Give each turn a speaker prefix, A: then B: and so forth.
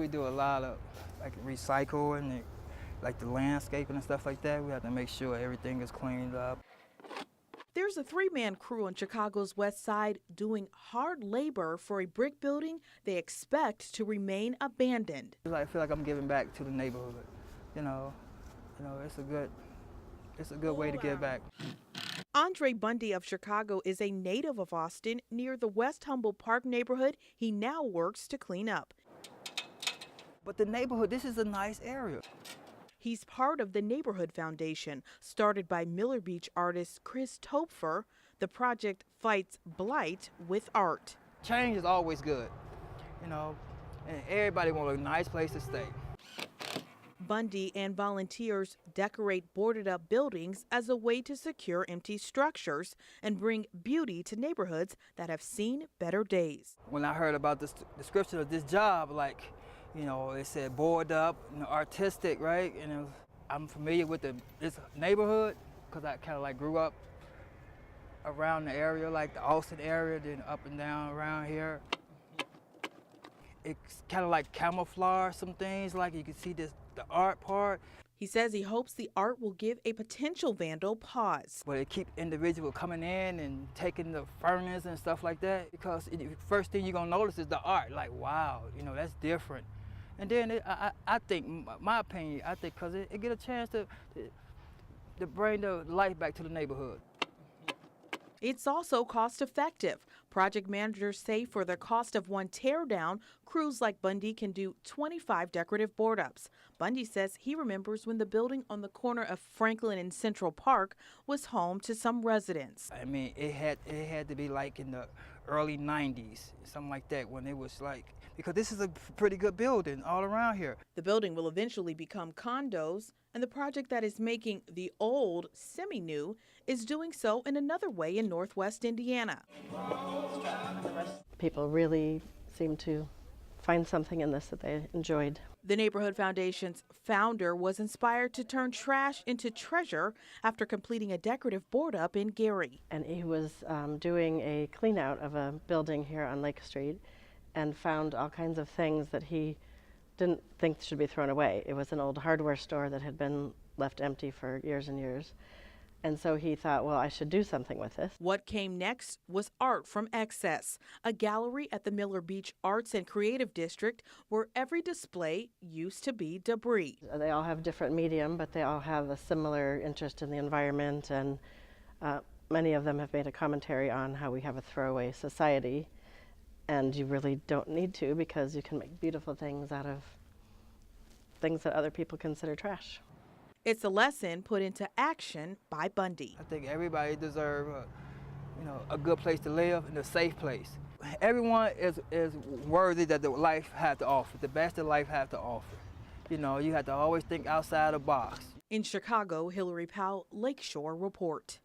A: we do a lot of like recycle and like the landscaping and stuff like that. We have to make sure everything is cleaned up.
B: There's a three-man crew on Chicago's West Side doing hard labor for a brick building they expect to remain abandoned.
A: I feel like I'm giving back to the neighborhood. You know, it's a good way to give back.
B: Andre Bundy of Chicago is a native of Austin near the West Humboldt Park neighborhood he now works to clean up.
A: But the neighborhood, this is a nice area.
B: He's part of the Neighborhood Foundation, started by Miller Beach artist Chris Topfer. The project fights blight with art.
A: Change is always good, and everybody wants a nice place to stay.
B: Bundy and volunteers decorate boarded-up buildings as a way to secure empty structures and bring beauty to neighborhoods that have seen better days.
A: When I heard about this description of this job, it said boarded up, artistic, right? And I'm familiar with this neighborhood because I kind of like grew up around the area, like the Austin area, then up and down around here. It's kind of like camouflage some things, like you can see the art part.
B: He says he hopes the art will give a potential vandal pause.
A: But it keep individuals coming in and taking the furnace and stuff like that, because the first thing you're gonna notice is the art, like wow, that's different. And then I think, my opinion, because it get a chance to bring the life back to the neighborhood.
B: It's also cost-effective. Project managers say for the cost of one teardown, crews like Bundy can do 25 decorative board-ups. Bundy says he remembers when the building on the corner of Franklin and Central Park was home to some residents.
A: I mean, it had to be like in the early 90s, something like that, when it was like, because this is a pretty good building all around here.
B: The building will eventually become condos, and the project that is making the old semi-new is doing so in another way in Northwest Indiana.
C: People really seem to find something in this that they enjoyed.
B: The Neighborhood Foundation's founder was inspired to turn trash into treasure after completing a decorative board-up in Gary.
C: And he was doing a clean out of a building here on Lake Street and found all kinds of things that he didn't think should be thrown away. It was an old hardware store that had been left empty for years and years. And so he thought, well, I should do something with this.
B: What came next was Art from Excess, a gallery at the Miller Beach Arts and Creative District where every display used to be debris.
C: They all have different medium, but they all have a similar interest in the environment, and many of them have made a commentary on how we have a throwaway society, and you really don't need to, because you can make beautiful things out of things that other people consider trash.
B: It's a lesson put into action by Bundy.
A: I think everybody deserves a good place to live and a safe place. Everyone is worthy that the life has to offer, the best that life has to offer. You have to always think outside the box.
B: In Chicago, Hillary Powell, Lakeshore Report.